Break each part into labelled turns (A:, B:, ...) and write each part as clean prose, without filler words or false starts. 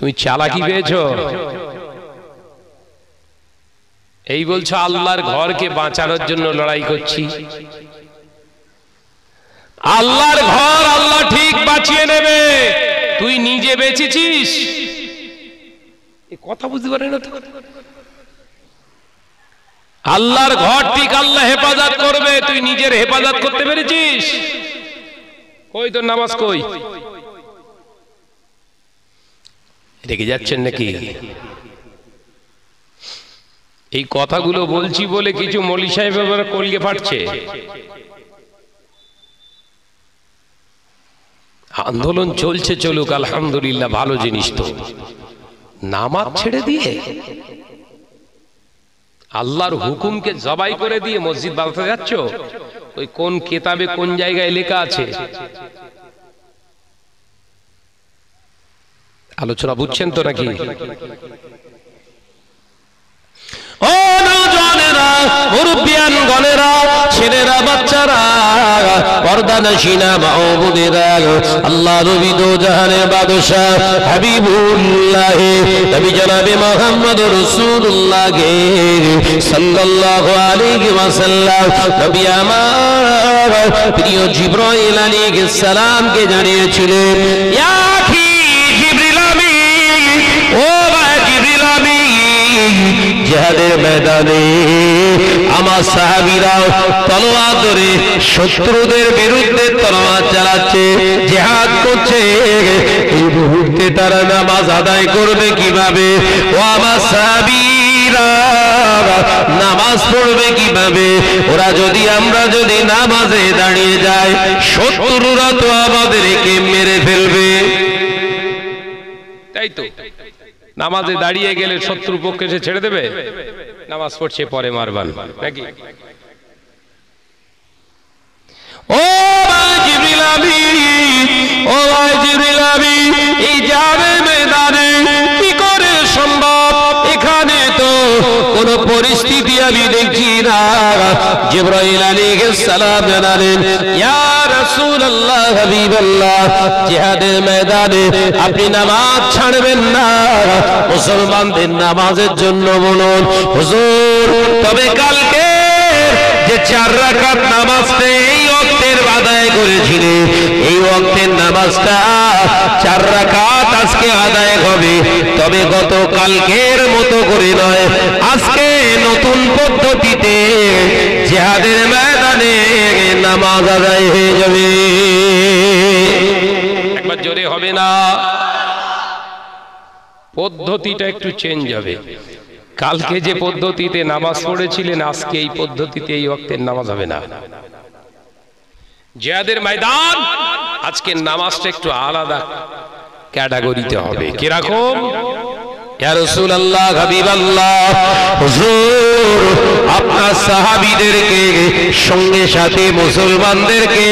A: তুমি চালাকি পেয়েছো? এই বলছো আল্লাহর ঘরকে বাঁচানোর জন্য লড়াই করছি। আল্লাহর ঘর আল্লাহ ঠিক বাঁচিয়ে নেবে, তুই নিজে বেঁচেছিস? এই কথা বুঝতে পারে না তো। আল্লাহর ঘর ঠিক আল্লাহ হেফাজত করবে, তুই নিজের হেফাজত করতে পেরেছিস? কই তোর নামাজ কই? রেখে যাচ্ছেন নাকি? এই কথাগুলো বলছি বলে কিছু মৌলী সাহেব কলকে ফাটছে। আন্দোলন চলছে, চলুক, আলহামদুলিল্লাহ, ভালো জিনিস। তো নামাজ ছেড়ে দিয়ে আল্লাহর হুকুমকে জবাই করে দিয়ে মসজিদ বানাতে যাচ্ছ? ওই কোন কিতাবে কোন জায়গায় লেখা আছে? আলোচনা বুঝছেন তো নাকি? ও নওজওয়ানেরা, মুরব্বিয়ান গণেরা, ছেলেরা, বাচ্চারা, পর্দানশীনা মাওবুদেরা, আল্লাহ নবী দো জাহানের বাদশা হাবিবুল্লাহ নবী জনাবে মুহাম্মদ রাসূলুল্লাহ সাল্লাল্লাহু আলাইহি ওয়াসাল্লাম নবী আমার প্রিয় জিবরাইল আলাইহিস সালাম কে জানিয়েছিলেন, ইয়া আখি জিবরিল আমিন, ও ভাই জিবরিল আমিন, জিহাদের ময়দানে আমার সাহাবীরাও তলোয়ার ধরে শত্রুদের বিরুদ্ধে তলোয়ার চালাচ্ছে, জিহাদ করছে। এই মুহূর্তে তারা নামাজ আদায় করবে কিভাবে? ও আমার সাহাবীরা নামাজ পড়বে কিভাবে? ওরা যদি, আমরা যদি নামাজে দাঁড়িয়ে যাই, শত্রুরা তো আমাদেরকে মেরে ফেলবে। তাই তো, নামাজে দাঁড়িয়ে গেলে শত্রু পক্ষে সে ছেড়ে দেবে? নামাজ পড়ছে পরে মারবান নাকি? ও ভাই জিবরিল আমিন, ও ভাই জিবরিল আমিন, এই জাহানের ময়দানে কি করে সম্ভব? এখানে তো কোন পরিস্থিতি আমি দেখছি না। জিবরাইল আলাইহিস সালাম জানালেন, ইয়া রাসূলুল্লাহ, হাবিবাল্লাহ, জিহাদের ময়দানে আপনি নামাজ ছাড়বেন না, মুসলমানদের নামাজের জন্য বলুন। হুজুর, তবে কালকে যে 4 রাকাত নামাজটা এই ওয়াক্তের আদায় করেছিলেন, এই ওয়াক্তের নামাজটা 4 রাকাত আজকে আদায় হবে, তবে গত কালকের মতো করে নয়, আজকে নতুন পদ্ধতিতে জিহাদের ময়দানে নামাজ আদায় হয়ে যাবে। একবার জোরে হবে না? পদ্ধতিটা একটু চেঞ্জ হবে। কালকে যে পদ্ধতিতে নামাজ পড়েছিলেন, আজকে এই পদ্ধতিতে এই ওয়াক্তের নামাজ হবে না। জিহাদের ময়দান, আজকে নামাজটা একটু আলাদা ক্যাটাগরিতে হবে। কিরকম? ইয়া রাসূলুল্লাহ, হাবিবাল্লাহ, হুজুর আপনার সাহাবীদেরকে সঙ্গে সাথে মুসলমানদেরকে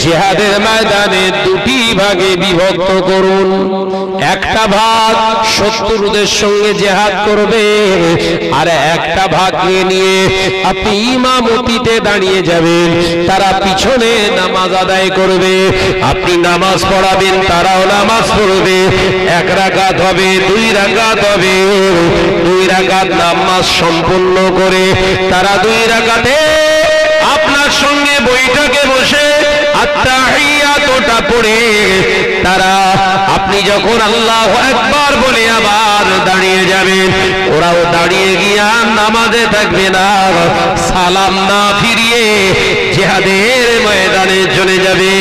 A: জিহাদের ময়দানে 2টি ভাগে বিভক্ত করুন। একটা ভাগ শত্রুদের সঙ্গে জিহাদ করবে, আর একটা ভাগকে নিয়ে আপনি ইমামতিতে দাঁড়িয়ে যাবেন, তারা পিছনে নামাজ আদায় করবে, আপনি নামাজ পড়াবেন, তারাও নামাজ পড়বে। 1 রাকাত হবে, 2 রাকাত হবে, 2 রাকাত নামাজ সম্পূর্ণ করে তারা 2 রাকাতে আপনার সঙ্গে বৈঠকে বসে আত্তাহিয়াতটা পড়ে তারা, আপনি যখন আল্লাহু আকবার বলে আবার দাঁড়িয়ে যাবেন, ওরাও দাঁড়িয়ে গিয়ে নামাজে থাকবে না, সালাম না ফিরিয়ে জিহাদের ময়দানে চলে যাবে।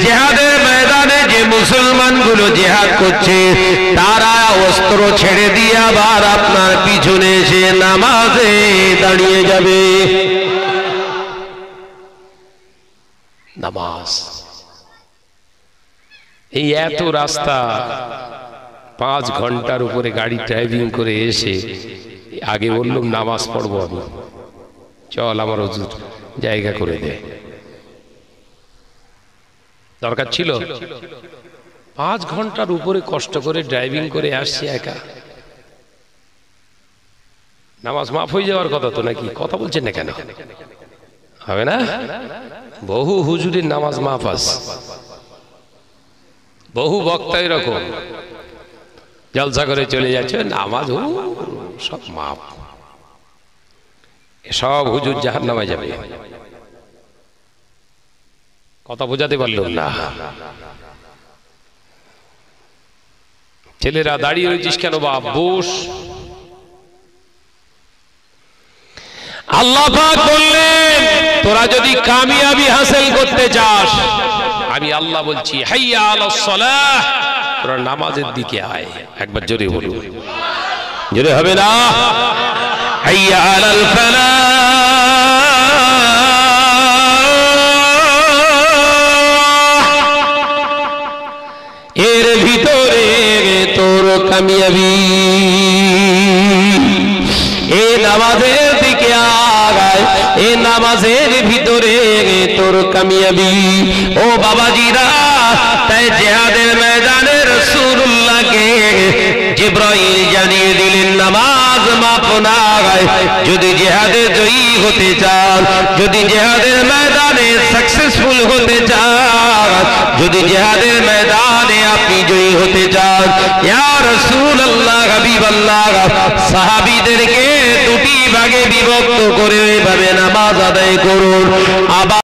A: জিহাদের ময়দানে যে মুসলমানগুলো জিহাদ করছে, তারা অস্ত্র ছেড়ে দিয়ে আবার আপনার পিছনে এসে নামাজে দাঁড়িয়ে যাবে। নামাজ, এই এত রাস্তা 5 ঘন্টার উপরে গাড়ি ড্রাইভিং করে এসে আগে বললাম নামাজ পড়বো আমি, চল আমার হুজুর জায়গা করে দে। দরকার ছিল? 5 ঘন্টার উপরে কষ্ট করে ড্রাইভিং করে আসছি একা, নামাজ মাফ হয়ে যাওয়ার কথা তো নাকি? কথা বলছেন না কেন? হবে না? বহু হুজুরের নামাজ মাফ আছে, বহু বক্তা এরকম। জলসা করে চলে যাচ্ছে, নামাজ সব মাপ, সব হুজুর জাহান্নামে যাবে। কথা বোঝাতে পারলাম না? ছেলেরা দাঁড়িয়ে রয়েছিস কেন বাপ, বস। আল্লাহ পাক বললেন তোরা যদি কামিয়াবি হাসিল করতে চাস, আমি আল্লাহ বলছি হাইয়া আলাস সালাহ, তোরা নামাজের দিকে আয়। একবার জোরে বলুন, জোরে হবে না? হাইয়া আলাল ফালাহ, এর ভিতরে তোর কামিয়াবি, এই নামাজের দিকে আগায়, এই নামাজের ভিতরে তোর কামিয়াবি। ও বাবাজিরা, তাই জিহাদের ময়দানে রাসূলুল্লাহকে জিবরাইল জানিয়ে দিলেন নামাজ মাপ না গায়। যদি জিহাদে জয়ী হতে চান, যদি জিহাদের ময়দানে সাকসেসফুল হতে চান, যদি জিহাদের ময়দানে আপনি জয়ী হতে চান, ইয়া রাসূলুল্লাহ হাবিবাল্লাহ, সাহাবীদেরকে দুটি ভাগে বিভক্ত করে এভাবে নামাজ আদায় করুন। আবার